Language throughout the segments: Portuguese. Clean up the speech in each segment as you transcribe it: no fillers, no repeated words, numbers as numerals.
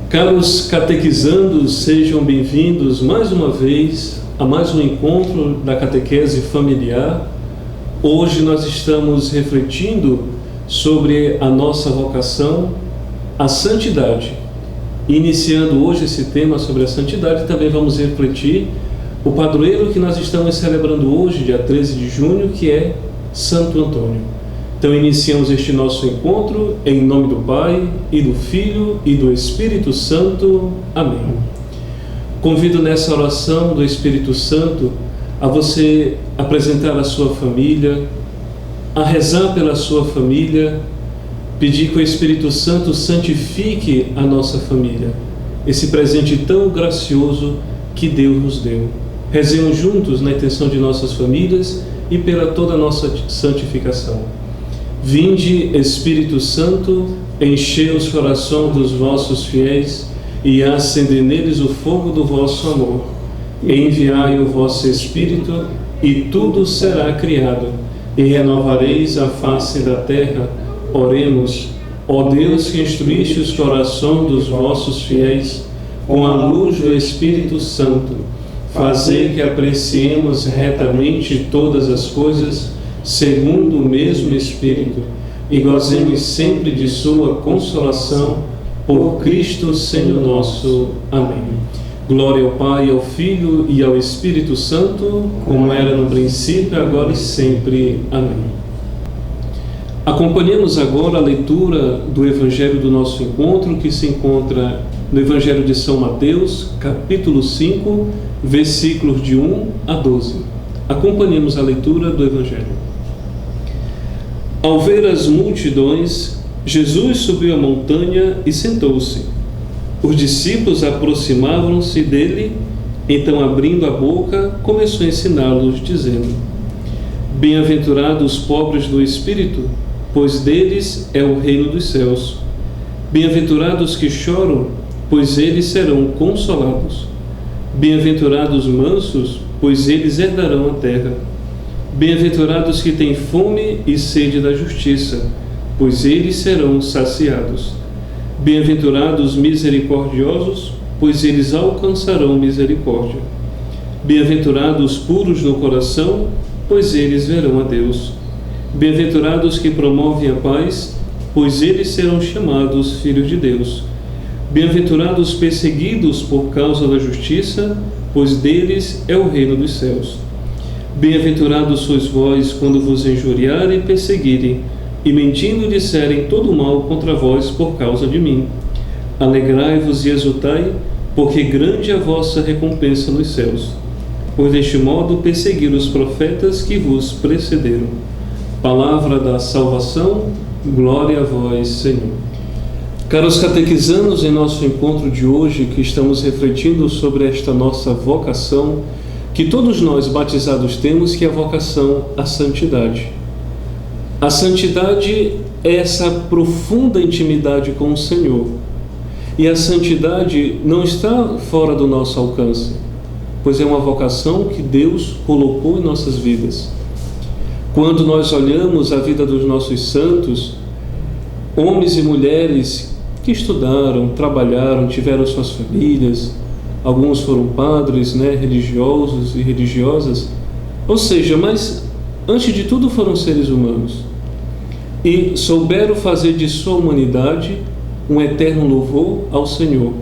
Caros catequizandos, sejam bem-vindos mais uma vez a mais um encontro da catequese familiar. Hoje nós estamos refletindo sobre a nossa vocação, a santidade. Iniciando hoje esse tema sobre a santidade, também vamos refletir o padroeiro que nós estamos celebrando hoje, dia 13 de junho, que é Santo Antônio. Então iniciamos este nosso encontro em nome do Pai, e do Filho, e do Espírito Santo. Amém. Convido nessa oração do Espírito Santo a você apresentar a sua família, a rezar pela sua família, pedir que o Espírito Santo santifique a nossa família, esse presente tão gracioso que Deus nos deu. Rezemos juntos na intenção de nossas famílias e pela toda a nossa santificação. Vinde, Espírito Santo, enchei os corações dos vossos fiéis e acendei neles o fogo do vosso amor. Enviai o vosso Espírito e tudo será criado, e renovareis a face da terra. Oremos. Ó Deus, que instruíste os corações dos vossos fiéis com a luz do Espírito Santo, fazei que apreciemos retamente todas as coisas segundo o mesmo Espírito, e gozemos sempre de sua consolação, por Cristo Senhor nosso. Amém. Glória ao Pai, ao Filho e ao Espírito Santo, como era no princípio, agora e sempre. Amém. Acompanhemos agora a leitura do Evangelho do nosso encontro, que se encontra no Evangelho de São Mateus, capítulo 5, versículos de 1 a 12. Acompanhemos a leitura do Evangelho. Ao ver as multidões, Jesus subiu a montanha e sentou-se. Os discípulos aproximavam-se dele, então, abrindo a boca, começou a ensiná-los, dizendo: Bem-aventurados os pobres do espírito, pois deles é o reino dos céus. Bem-aventurados que choram, pois eles serão consolados. Bem-aventurados os mansos, pois eles herdarão a terra. Bem-aventurados que têm fome e sede da justiça, pois eles serão saciados. Bem-aventurados os misericordiosos, pois eles alcançarão misericórdia. Bem-aventurados os puros no coração, pois eles verão a Deus. Bem-aventurados que promovem a paz, pois eles serão chamados filhos de Deus. Bem-aventurados os perseguidos por causa da justiça, pois deles é o reino dos céus. Bem-aventurados sois vós quando vos injuriarem e perseguirem, e mentindo disserem todo mal contra vós por causa de mim. Alegrai-vos e exultai, porque grande é a vossa recompensa nos céus. Pois deste modo perseguiram os profetas que vos precederam. Palavra da salvação, glória a vós, Senhor. Caros catequizanos, em nosso encontro de hoje, que estamos refletindo sobre esta nossa vocação, que todos nós batizados temos, que é a vocação à santidade. A santidade é essa profunda intimidade com o Senhor. E a santidade não está fora do nosso alcance, pois é uma vocação que Deus colocou em nossas vidas. Quando nós olhamos a vida dos nossos santos, homens e mulheres que estudaram, trabalharam, tiveram suas famílias, alguns foram padres, religiosos e religiosas, ou seja, mas antes de tudo foram seres humanos e souberam fazer de sua humanidade um eterno louvor ao Senhor,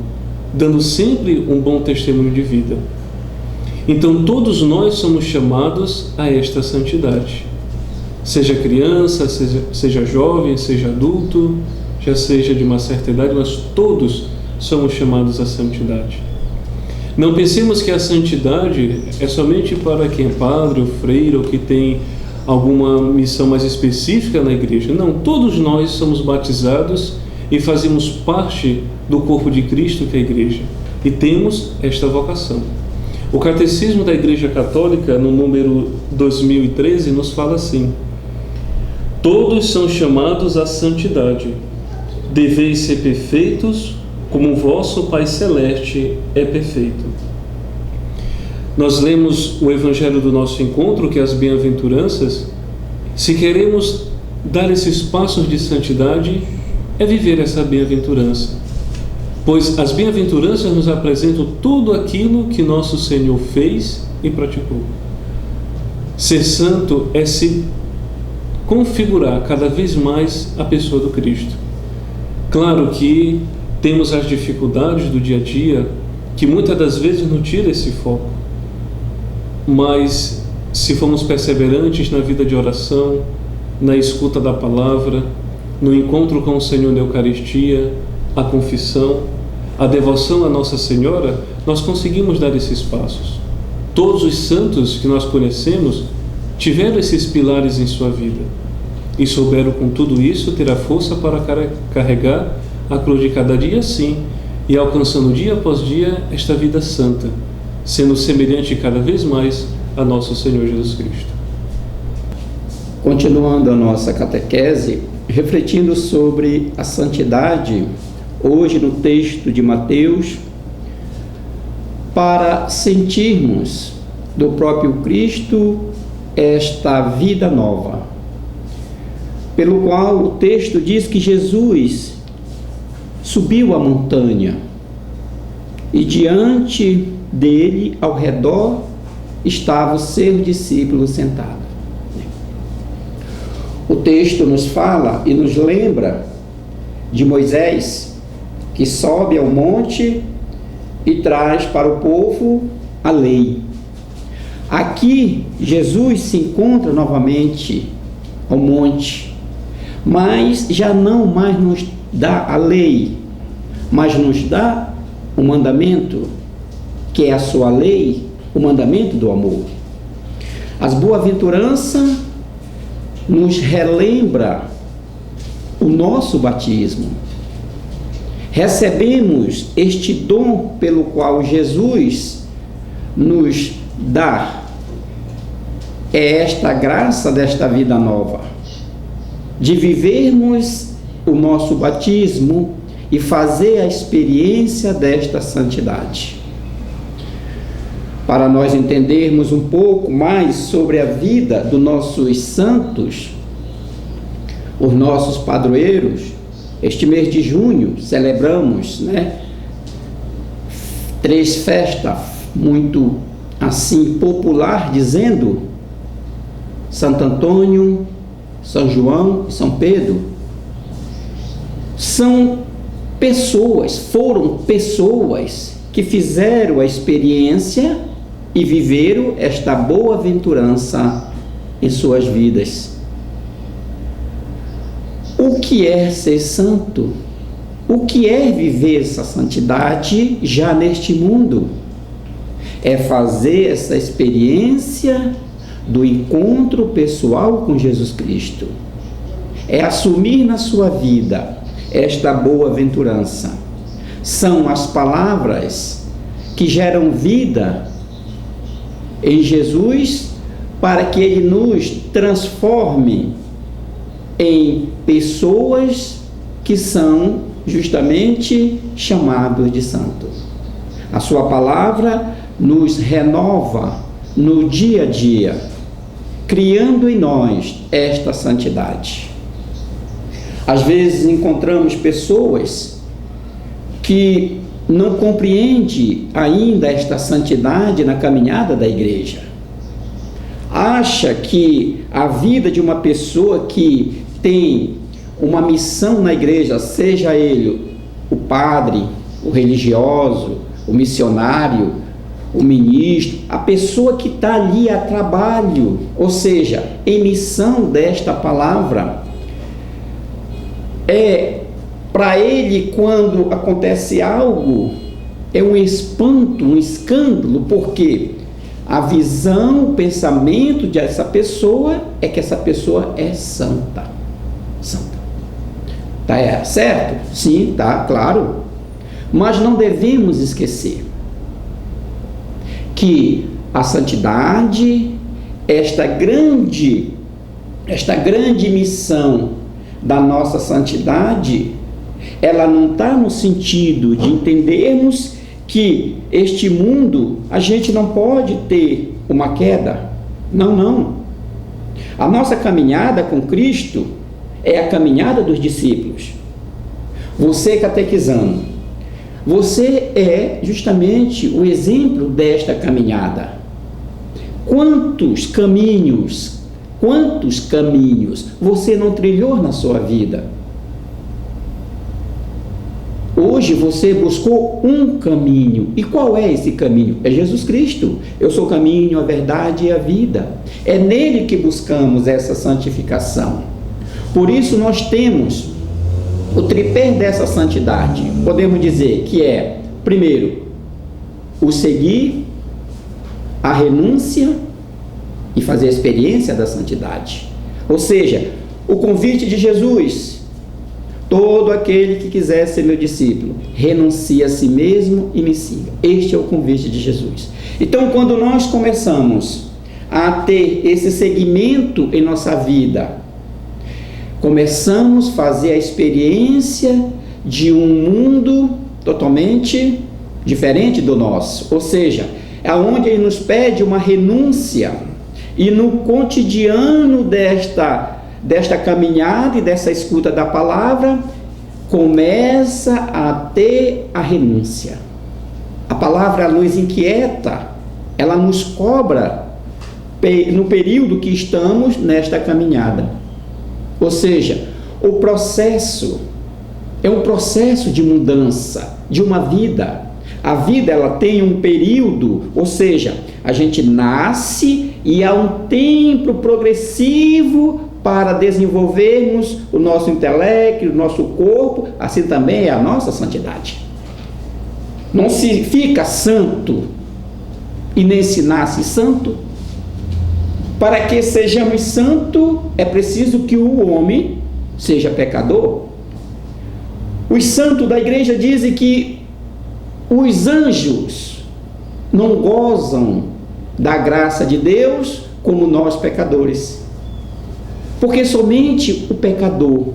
dando sempre um bom testemunho de vida. Então todos nós somos chamados a esta santidade, seja criança, seja jovem, seja adulto, já seja de uma certa idade, mas todos somos chamados à santidade. Não pensemos que a santidade é somente para quem é padre ou freire ou que tem alguma missão mais específica na igreja. Não, todos nós somos batizados e fazemos parte do corpo de Cristo, que é a igreja, e temos esta vocação. O Catecismo da Igreja Católica, no número 2013, nos fala assim: todos são chamados à santidade. Deveis ser perfeitos, como o vosso Pai Celeste é perfeito. Nós lemos o Evangelho do nosso encontro, que é as bem-aventuranças. Se queremos dar esses passos de santidade, é viver essa bem-aventurança. Pois as bem-aventuranças nos apresentam tudo aquilo que nosso Senhor fez e praticou. Ser santo é se configurar cada vez mais a pessoa do Cristo. Claro que temos as dificuldades do dia a dia, que muitas das vezes nos tira esse foco. Mas se formos perseverantes na vida de oração, na escuta da palavra, no encontro com o Senhor na Eucaristia, a confissão, a devoção à Nossa Senhora, nós conseguimos dar esses passos. Todos os santos que nós conhecemos tiveram esses pilares em sua vida e souberam com tudo isso ter a força para carregar a cruz de cada dia, sim, e alcançando dia após dia esta vida santa, sendo semelhante cada vez mais a nosso Senhor Jesus Cristo. Continuando a nossa catequese, refletindo sobre a santidade, hoje no texto de Mateus, para sentirmos do próprio Cristo esta vida nova, pelo qual o texto diz que Jesus subiu a montanha e diante dele, ao redor, estavam os seus discípulos sentados. O texto nos fala e nos lembra de Moisés, que sobe ao monte e traz para o povo a lei. Aqui, Jesus se encontra novamente ao monte, mas já não mais nos dá a lei, mas nos dá o mandamento, que é a sua lei, o mandamento do amor. As boas-aventuranças nos relembra o nosso batismo. Recebemos este dom pelo qual Jesus nos dá. É esta graça desta vida nova, de vivermos o nosso batismo e fazer a experiência desta santidade. Para nós entendermos um pouco mais sobre a vida dos nossos santos, os nossos padroeiros, este mês de junho celebramos, 3 festas muito assim popular, dizendo Santo Antônio, São João e São Pedro. Foram pessoas que fizeram a experiência e viveram esta boa-aventurança em suas vidas. O que é ser santo? O que é viver essa santidade já neste mundo? É fazer essa experiência do encontro pessoal com Jesus Cristo. É assumir na sua vida esta boa-aventurança. São as palavras que geram vida em Jesus para que Ele nos transforme em pessoas que são justamente chamados de santos. A sua palavra nos renova no dia a dia, criando em nós esta santidade. Às vezes encontramos pessoas que não compreendem ainda esta santidade na caminhada da igreja. Acha que a vida de uma pessoa que tem uma missão na igreja, seja ele o padre, o religioso, o missionário, o ministro, a pessoa que está ali a trabalho, ou seja, em missão desta palavra, para ele, quando acontece algo, é um espanto, um escândalo, porque a visão, o pensamento dessa pessoa é que essa pessoa é santa. Santa. Tá certo? Sim, tá, claro. Mas não devemos esquecer que a santidade, esta grande missão da nossa santidade, ela não está no sentido de entendermos que este mundo, a gente não pode ter uma queda. Não, não. A nossa caminhada com Cristo é a caminhada dos discípulos. Você catequizando, você é justamente o exemplo desta caminhada. Quantos caminhos você não trilhou na sua vida? Hoje você buscou um caminho. E qual é esse caminho? É Jesus Cristo. Eu sou o caminho, a verdade e a vida. É nele que buscamos essa santificação. Por isso nós temos o tripé dessa santidade. Podemos dizer que é, primeiro, o seguir, a renúncia e fazer a experiência da santidade. Ou seja, o convite de Jesus: todo aquele que quiser ser meu discípulo, renuncie a si mesmo e me siga. Este é o convite de Jesus. Então, quando nós começamos a ter esse segmento em nossa vida, começamos a fazer a experiência de um mundo totalmente diferente do nosso. Ou seja, é onde ele nos pede uma renúncia. E no cotidiano desta caminhada e dessa escuta da palavra, começa a ter a renúncia. A palavra nos inquieta, ela nos cobra no período que estamos nesta caminhada. Ou seja, o processo é um processo de mudança de uma vida. A vida, ela tem um período, ou seja, a gente nasce e há um tempo progressivo para desenvolvermos o nosso intelecto, o nosso corpo. Assim também é a nossa santidade. Não se fica santo e nem se nasce santo. Para que sejamos santos, é preciso que o homem seja pecador. Os santos da igreja dizem que os anjos não gozam da graça de Deus como nós pecadores. Porque somente o pecador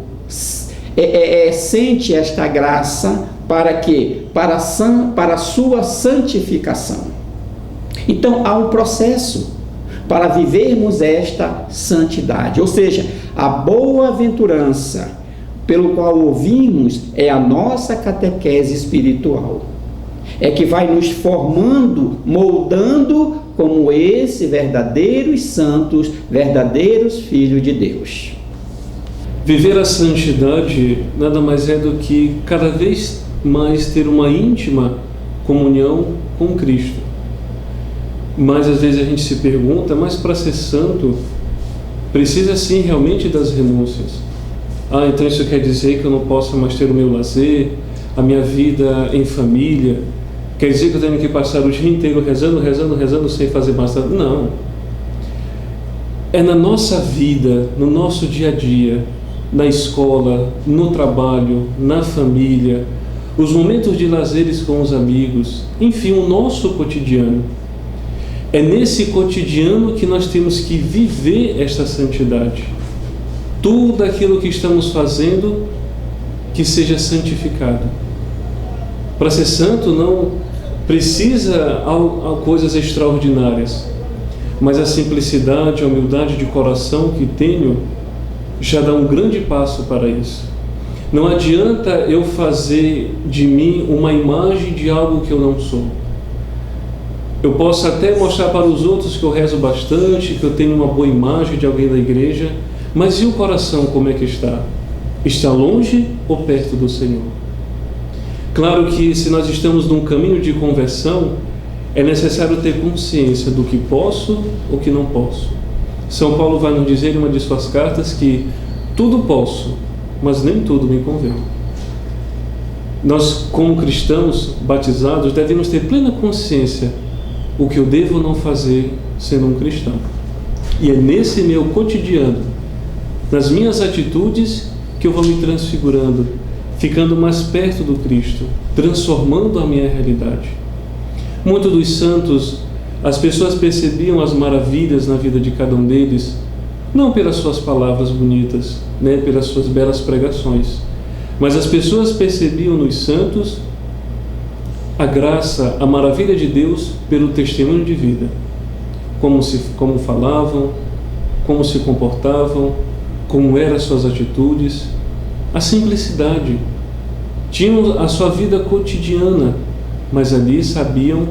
sente esta graça para quê? Para a sua santificação. Então há um processo para vivermos esta santidade. Ou seja, a boa-aventurança pelo qual ouvimos é a nossa catequese espiritual. É que vai nos formando, moldando como esse verdadeiros santos, verdadeiros filhos de Deus. Viver a santidade nada mais é do que cada vez mais ter uma íntima comunhão com Cristo. Mas às vezes a gente se pergunta, mas para ser santo precisa sim realmente das renúncias. Então isso quer dizer que eu não posso mais ter o meu lazer, a minha vida em família? Quer dizer que eu tenho que passar o dia inteiro rezando sem fazer mais nada? Não. É na nossa vida, no nosso dia a dia, na escola, no trabalho, na família, os momentos de lazeres com os amigos, enfim, o nosso cotidiano. É nesse cotidiano que nós temos que viver esta santidade. Tudo aquilo que estamos fazendo que seja santificado. Para ser santo não precisa coisas extraordinárias, mas a simplicidade, a humildade de coração que tenho já dá um grande passo para isso. Não adianta eu fazer de mim uma imagem de algo que eu não sou. Eu posso até mostrar para os outros que eu rezo bastante, que eu tenho uma boa imagem de alguém da igreja, mas e o coração, como é que está? Está longe ou perto do Senhor? Claro que se nós estamos num caminho de conversão, é necessário ter consciência do que posso ou que não posso. São Paulo vai nos dizer em uma de suas cartas que tudo posso, mas nem tudo me convém. Nós, como cristãos batizados, devemos ter plena consciência o que eu devo não fazer sendo um cristão. E é nesse meu cotidiano, nas minhas atitudes, que eu vou me transfigurando, ficando mais perto do Cristo, transformando a minha realidade. Muitos dos santos, as pessoas percebiam as maravilhas na vida de cada um deles, não pelas suas palavras bonitas, né, pelas suas belas pregações, mas as pessoas percebiam nos santos a graça, a maravilha de Deus pelo testemunho de vida, como falavam, como se comportavam, como eram suas atitudes, a simplicidade. tinham a sua vida cotidiana, mas ali sabiam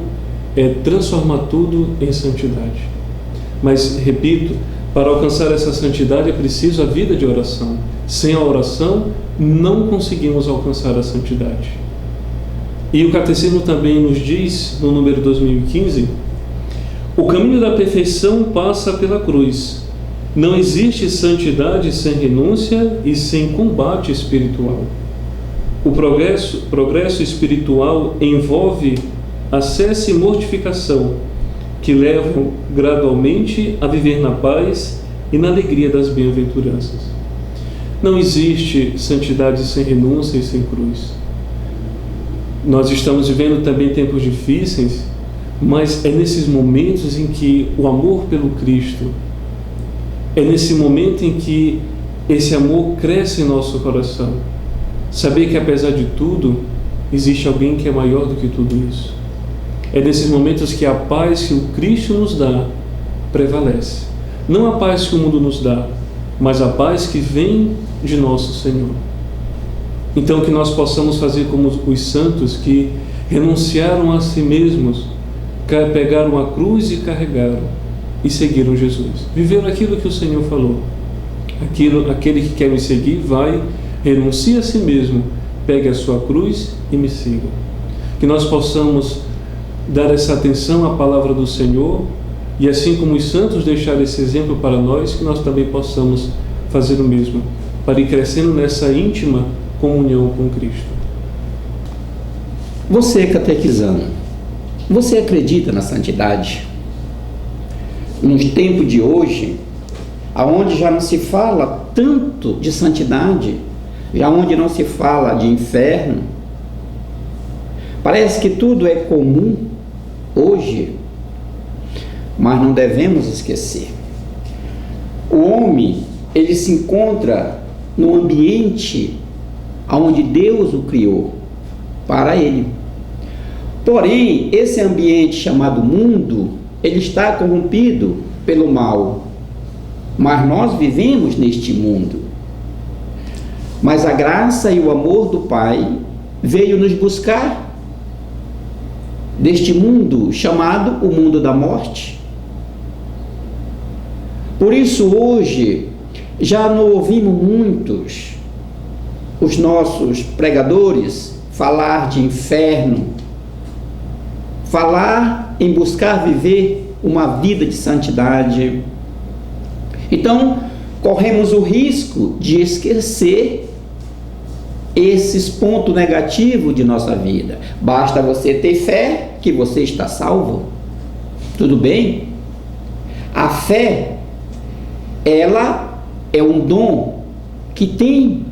transformar tudo em santidade. Mas, repito, para alcançar essa santidade é preciso a vida de oração. Sem a oração, não conseguimos alcançar a santidade. E o Catecismo também nos diz, no número 2015, o caminho da perfeição passa pela cruz. Não existe santidade sem renúncia e sem combate espiritual. O progresso espiritual envolve acesso e mortificação, que levam gradualmente a viver na paz e na alegria das bem-aventuranças. Não existe santidade sem renúncia e sem cruz. Nós estamos vivendo também tempos difíceis, mas é nesses momentos em que o amor pelo Cristo, é nesse momento em que esse amor cresce em nosso coração. Saber que, apesar de tudo, existe alguém que é maior do que tudo isso. É nesses momentos que a paz que o Cristo nos dá prevalece. Não a paz que o mundo nos dá, mas a paz que vem de nosso Senhor. Então, que nós possamos fazer como os santos que renunciaram a si mesmos, pegaram a cruz e carregaram, e seguiram Jesus. Viveram aquilo que o Senhor falou. Aquele que quer me seguir, vai, renuncie a si mesmo, pegue a sua cruz e me siga. Que nós possamos dar essa atenção à palavra do Senhor, e assim como os santos deixaram esse exemplo para nós, que nós também possamos fazer o mesmo, para ir crescendo nessa íntima comunhão com Cristo. Você, catequizando, você acredita na santidade? Nos tempos de hoje, aonde já não se fala tanto de santidade, já onde não se fala de inferno, parece que tudo é comum hoje, mas não devemos esquecer. O homem, ele se encontra no ambiente onde Deus o criou para ele. Porém, esse ambiente chamado mundo, ele está corrompido pelo mal. Mas nós vivemos neste mundo. Mas a graça e o amor do Pai veio nos buscar deste mundo chamado o mundo da morte. Por isso hoje já não ouvimos muitos os nossos pregadores falar de inferno, falar em buscar viver uma vida de santidade. Então, corremos o risco de esquecer esses pontos negativos de nossa vida. Basta você ter fé que você está salvo. Tudo bem? A fé, ela é um dom que tem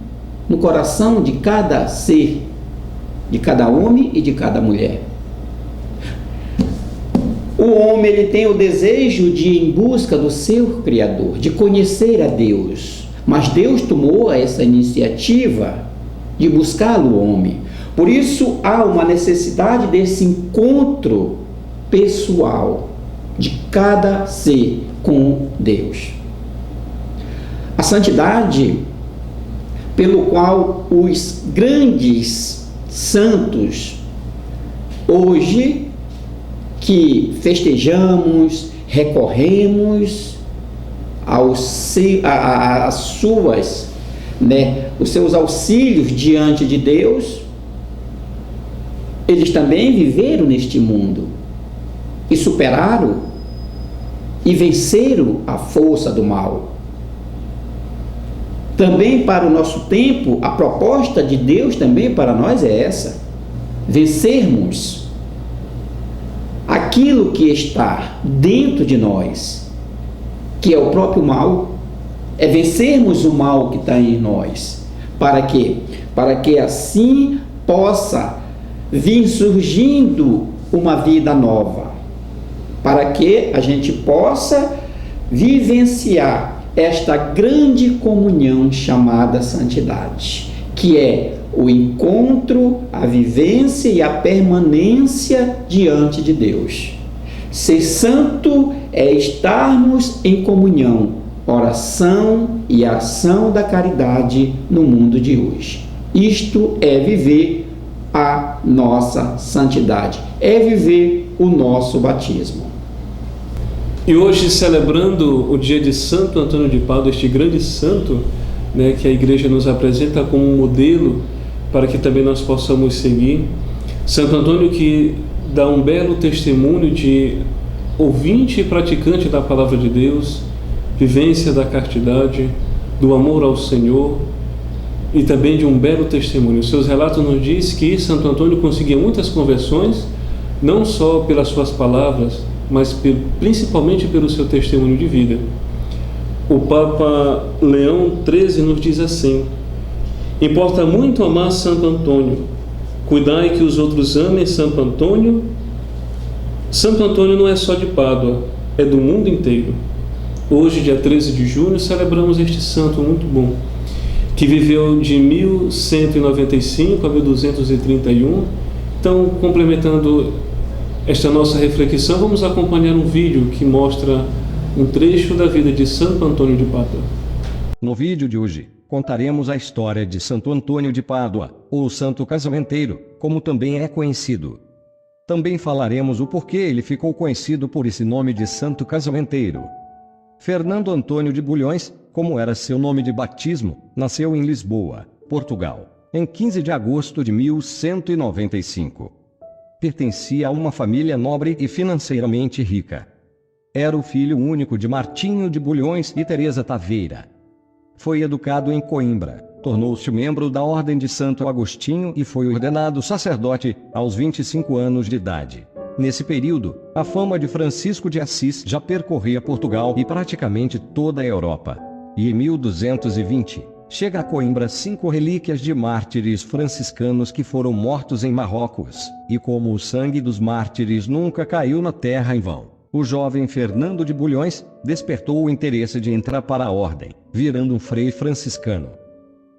no coração de cada ser, de cada homem e de cada mulher. O homem, ele tem o desejo de ir em busca do seu Criador, de conhecer a Deus. Mas Deus tomou essa iniciativa de buscar o homem. Por isso há uma necessidade desse encontro pessoal de cada ser com Deus. A santidade pelo qual os grandes santos hoje que festejamos, recorremos às suas, os seus auxílios diante de Deus, eles também viveram neste mundo e superaram e venceram a força do mal. Também para o nosso tempo, a proposta de Deus também para nós é essa: vencermos aquilo que está dentro de nós, que é o próprio mal, é vencermos o mal que está em nós. Para quê? Para que assim possa vir surgindo uma vida nova, para que a gente possa vivenciar esta grande comunhão chamada santidade, que é o encontro, a vivência e a permanência diante de Deus. Ser santo é estarmos em comunhão, oração e ação da caridade no mundo de hoje. Isto é viver a nossa santidade, é viver o nosso batismo. E hoje, celebrando o dia de Santo Antônio de Pádua, este grande santo, né, que a Igreja nos apresenta como um modelo para que também nós possamos seguir. Santo Antônio, que dá um belo testemunho de ouvinte e praticante da Palavra de Deus, vivência da castidade, do amor ao Senhor e também de um belo testemunho. Seus relatos nos diz que Santo Antônio conseguia muitas conversões, não só pelas suas palavras, mas principalmente pelo seu testemunho de vida. O Papa Leão XIII nos diz assim: importa muito amar Santo Antônio, cuidai que os outros amem Santo Antônio. Santo Antônio não é só de Pádua, é do mundo inteiro. Hoje, dia 13 de junho, celebramos este santo muito bom, que viveu de 1195 a 1231. Então, complementando esta nossa reflexão, vamos acompanhar um vídeo que mostra um trecho da vida de Santo Antônio de Pádua. No vídeo de hoje, contaremos a história de Santo Antônio de Pádua, ou Santo Casamenteiro, como também é conhecido. Também falaremos o porquê ele ficou conhecido por esse nome de Santo Casamenteiro. Fernando Antônio de Bulhões, como era seu nome de batismo, nasceu em Lisboa, Portugal, em 15 de agosto de 1195. Pertencia a uma família nobre e financeiramente rica. Era o filho único de Martinho de Bulhões e Teresa Taveira. Foi educado em Coimbra, tornou-se membro da Ordem de Santo Agostinho e foi ordenado sacerdote aos 25 anos de idade. Nesse período, a fama de Francisco de Assis já percorria Portugal e praticamente toda a Europa. E em 1220, chega a Coimbra 5 relíquias de mártires franciscanos que foram mortos em Marrocos, e como o sangue dos mártires nunca caiu na terra em vão, o jovem Fernando de Bulhões despertou o interesse de entrar para a ordem, virando um frei franciscano.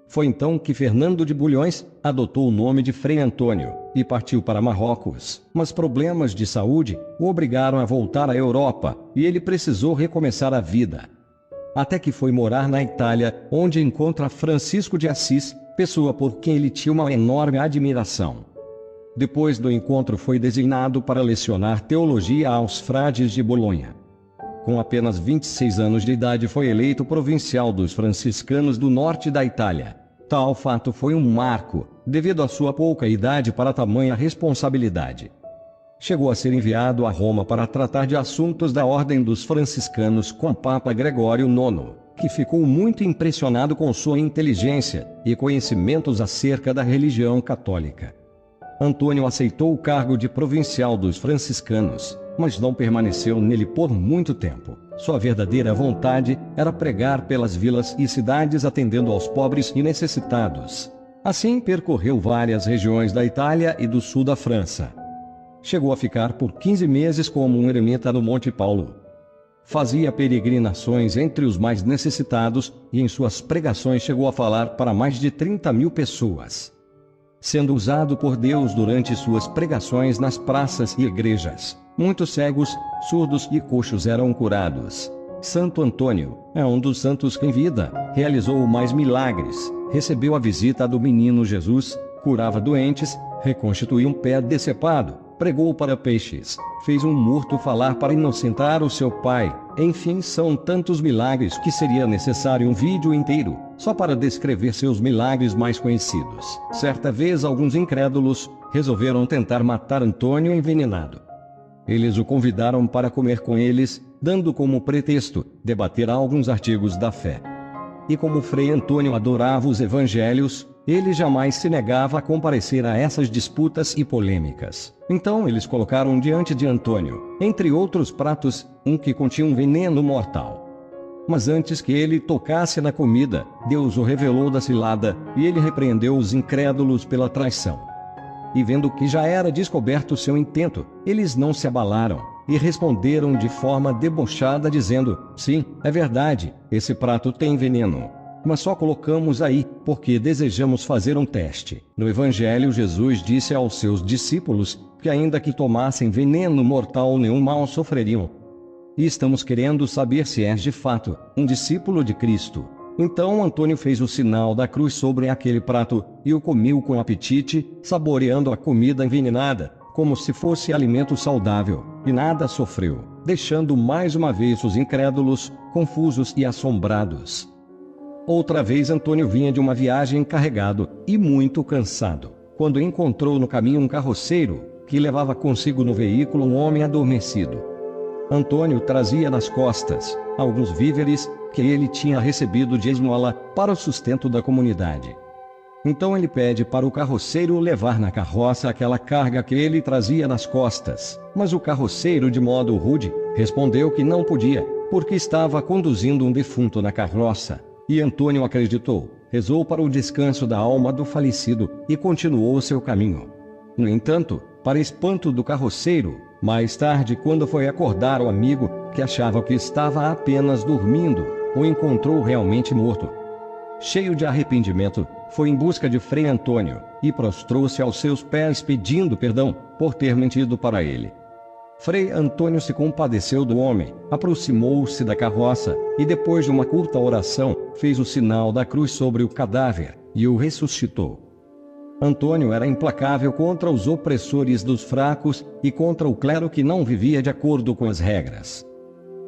Foi então que Fernando de Bulhões adotou o nome de Frei Antônio e partiu para Marrocos, mas problemas de saúde o obrigaram a voltar à Europa e ele precisou recomeçar a vida. Até que foi morar na Itália, onde encontra Francisco de Assis, pessoa por quem ele tinha uma enorme admiração. Depois do encontro foi designado para lecionar teologia aos frades de Bolonha. Com apenas 26 anos de idade foi eleito provincial dos franciscanos do norte da Itália. Tal fato foi um marco, devido à sua pouca idade para tamanha responsabilidade. Chegou a ser enviado a Roma para tratar de assuntos da Ordem dos Franciscanos com o Papa Gregório IX, que ficou muito impressionado com sua inteligência e conhecimentos acerca da religião católica. Antônio aceitou o cargo de provincial dos franciscanos, mas não permaneceu nele por muito tempo. Sua verdadeira vontade era pregar pelas vilas e cidades atendendo aos pobres e necessitados. Assim percorreu várias regiões da Itália e do sul da França. Chegou a ficar por 15 meses como um eremita no Monte Paulo. Fazia peregrinações entre os mais necessitados e em suas pregações chegou a falar para mais de 30.000 pessoas. Sendo usado por Deus durante suas pregações nas praças e igrejas, muitos cegos, surdos e coxos eram curados. Santo Antônio é um dos santos que em vida realizou mais milagres, recebeu a visita do menino Jesus, curava doentes, reconstituiu um pé decepado, pregou para peixes, fez um morto falar para inocentar o seu pai. Enfim, são tantos milagres que seria necessário um vídeo inteiro, só para descrever seus milagres mais conhecidos. Certa vez alguns incrédulos resolveram tentar matar Antônio envenenado. Eles o convidaram para comer com eles, dando como pretexto debater alguns artigos da fé. E como Frei Antônio adorava os evangelhos, ele jamais se negava a comparecer a essas disputas e polêmicas. Então eles colocaram diante de Antônio, entre outros pratos, um que continha um veneno mortal. Mas antes que ele tocasse na comida, Deus o revelou da cilada, e ele repreendeu os incrédulos pela traição. E vendo que já era descoberto seu intento, eles não se abalaram, e responderam de forma debochada dizendo: sim, é verdade, esse prato tem veneno. Mas só colocamos aí, porque desejamos fazer um teste. No Evangelho, Jesus disse aos seus discípulos que ainda que tomassem veneno mortal nenhum mal sofreriam. E estamos querendo saber se és de fato um discípulo de Cristo. Então Antônio fez o sinal da cruz sobre aquele prato, e o comeu com apetite, saboreando a comida envenenada, como se fosse alimento saudável, e nada sofreu, deixando mais uma vez os incrédulos, confusos e assombrados. Outra vez Antônio vinha de uma viagem carregado, e muito cansado, quando encontrou no caminho um carroceiro, que levava consigo no veículo um homem adormecido. Antônio trazia nas costas alguns víveres que ele tinha recebido de esmola para o sustento da comunidade. Então ele pede para o carroceiro levar na carroça aquela carga que ele trazia nas costas, mas o carroceiro, de modo rude, respondeu que não podia, porque estava conduzindo um defunto na carroça, e Antônio acreditou, rezou para o descanso da alma do falecido e continuou seu caminho. No entanto, para espanto do carroceiro, mais tarde, quando foi acordar o amigo, que achava que estava apenas dormindo, o encontrou realmente morto. Cheio de arrependimento, foi em busca de Frei Antônio, e prostrou-se aos seus pés pedindo perdão, por ter mentido para ele. Frei Antônio se compadeceu do homem, aproximou-se da carroça, e depois de uma curta oração, fez o sinal da cruz sobre o cadáver, e o ressuscitou. Antônio era implacável contra os opressores dos fracos, e contra o clero que não vivia de acordo com as regras.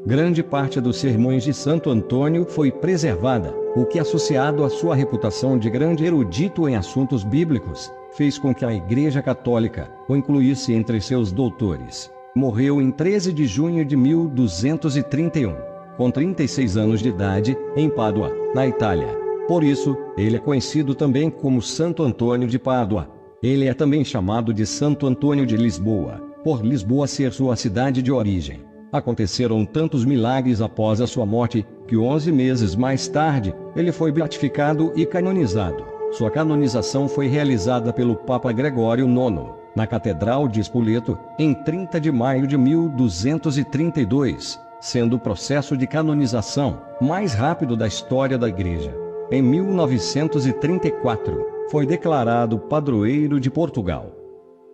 Grande parte dos sermões de Santo Antônio foi preservada, o que, associado à sua reputação de grande erudito em assuntos bíblicos, fez com que a Igreja Católica o incluísse entre seus doutores. Morreu em 13 de junho de 1231, com 36 anos de idade, em Pádua, na Itália. Por isso, ele é conhecido também como Santo Antônio de Pádua. Ele é também chamado de Santo Antônio de Lisboa, por Lisboa ser sua cidade de origem. Aconteceram tantos milagres após a sua morte, que 11 meses mais tarde, ele foi beatificado e canonizado. Sua canonização foi realizada pelo Papa Gregório IX, na Catedral de Spoleto, em 30 de maio de 1232, sendo o processo de canonização mais rápido da história da Igreja. Em 1934, foi declarado padroeiro de Portugal.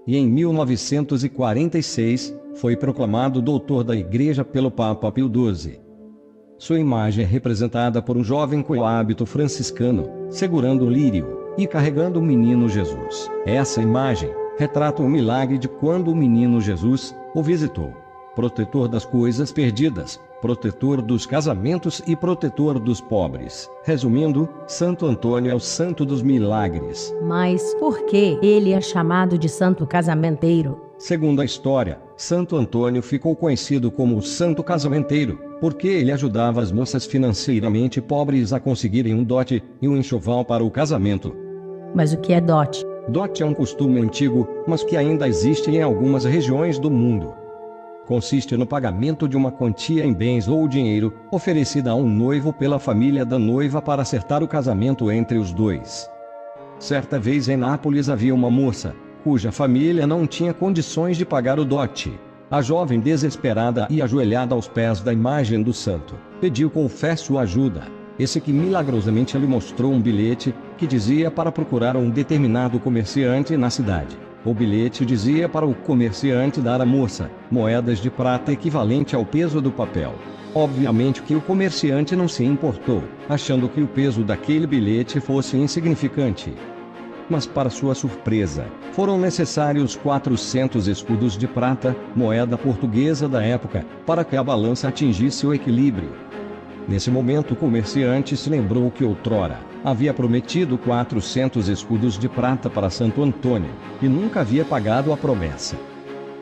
E em 1946, foi proclamado doutor da Igreja pelo Papa Pio XII. Sua imagem é representada por um jovem com o hábito franciscano, segurando um lírio e carregando o menino Jesus. Essa imagem retrata o milagre de quando o menino Jesus o visitou. Protetor das coisas perdidas, protetor dos casamentos e protetor dos pobres. Resumindo, Santo Antônio é o santo dos milagres. Mas por que ele é chamado de santo casamenteiro? Segundo a história, Santo Antônio ficou conhecido como o Santo Casamenteiro, porque ele ajudava as moças financeiramente pobres a conseguirem um dote e um enxoval para o casamento. Mas o que é dote? Dote é um costume antigo, mas que ainda existe em algumas regiões do mundo. Consiste no pagamento de uma quantia em bens ou dinheiro, oferecida a um noivo pela família da noiva para acertar o casamento entre os dois. Certa vez em Nápoles havia uma moça, cuja família não tinha condições de pagar o dote. A jovem, desesperada e ajoelhada aos pés da imagem do santo, pediu com fé sua ajuda. Esse que milagrosamente lhe mostrou um bilhete que dizia para procurar um determinado comerciante na cidade. O bilhete dizia para o comerciante dar à moça moedas de prata equivalente ao peso do papel. Obviamente que o comerciante não se importou, achando que o peso daquele bilhete fosse insignificante. Mas para sua surpresa, foram necessários 400 escudos de prata, moeda portuguesa da época, para que a balança atingisse o equilíbrio. Nesse momento o comerciante se lembrou que outrora havia prometido 400 escudos de prata para Santo Antônio, e nunca havia pagado a promessa.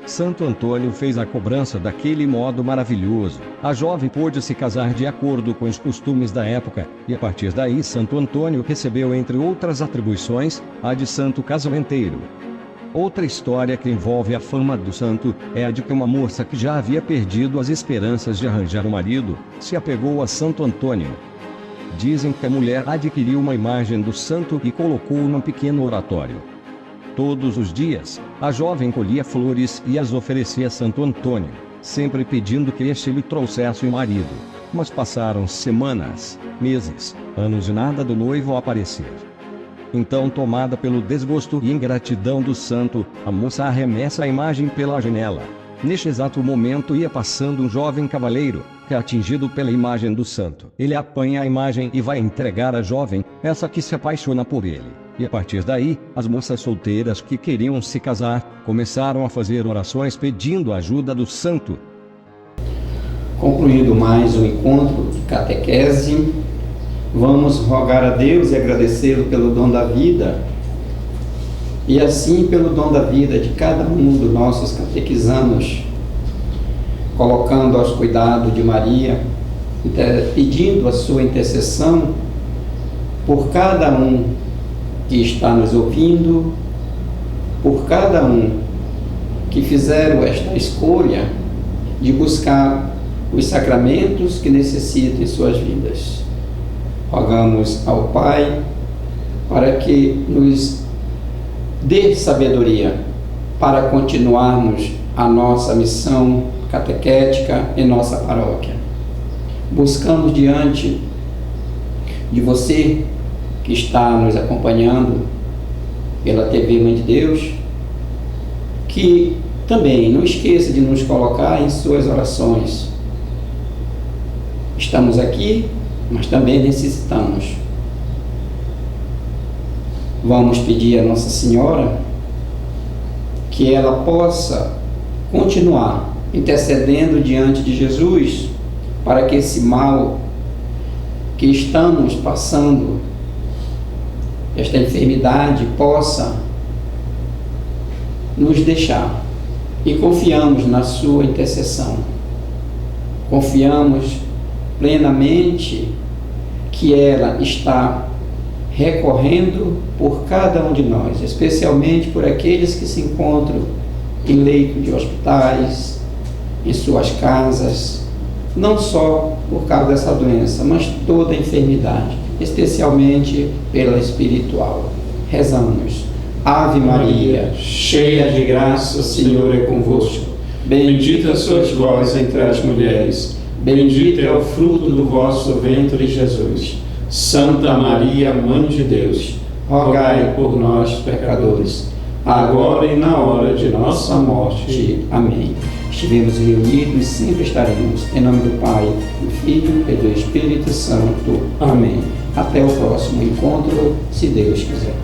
Santo Antônio fez a cobrança daquele modo maravilhoso. A jovem pôde se casar de acordo com os costumes da época, e a partir daí Santo Antônio recebeu, entre outras atribuições, a de santo casamenteiro. Outra história que envolve a fama do santo é a de que uma moça que já havia perdido as esperanças de arranjar um marido, se apegou a Santo Antônio. Dizem que a mulher adquiriu uma imagem do santo e colocou num pequeno oratório. Todos os dias, a jovem colhia flores e as oferecia a Santo Antônio, sempre pedindo que este lhe trouxesse um marido. Mas passaram semanas, meses, anos e nada do noivo aparecer. Então, tomada pelo desgosto e ingratidão do santo, a moça arremessa a imagem pela janela. Neste exato momento ia passando um jovem cavaleiro, que é atingido pela imagem do santo. Ele apanha a imagem e vai entregar a jovem, essa que se apaixona por ele. E a partir daí, as moças solteiras que queriam se casar, começaram a fazer orações pedindo a ajuda do santo. Concluído mais um encontro de catequese, vamos rogar a Deus e agradecê-lo pelo dom da vida, e assim pelo dom da vida de cada um dos nossos catequizanos, colocando aos cuidados de Maria, pedindo a sua intercessão por cada um que está nos ouvindo, por cada um que fizeram esta escolha de buscar os sacramentos que necessitam em suas vidas. Rogamos ao Pai para que nos dê sabedoria para continuarmos a nossa missão catequética em nossa paróquia. Buscamos diante de você que está nos acompanhando pela TV Mãe de Deus, que também não esqueça de nos colocar em suas orações. Estamos aqui, mas também necessitamos. Vamos pedir a Nossa Senhora que ela possa continuar intercedendo diante de Jesus para que esse mal que estamos passando, esta enfermidade, possa nos deixar. E confiamos na sua intercessão. Confiamos plenamente que ela está recorrendo por cada um de nós, especialmente por aqueles que se encontram em leito de hospitais, em suas casas, não só por causa dessa doença, mas toda a enfermidade, especialmente pela espiritual. Rezamos. Ave Maria, cheia de graça, o Senhor é convosco. Bendita sois vós entre as mulheres, bendito é o fruto do vosso ventre, Jesus. Santa Maria, Mãe de Deus, rogai por nós, pecadores, agora e na hora de nossa morte. Amém. Estivemos reunidos e sempre estaremos. Em nome do Pai, do Filho e do Espírito Santo. Amém. Até o próximo encontro, se Deus quiser.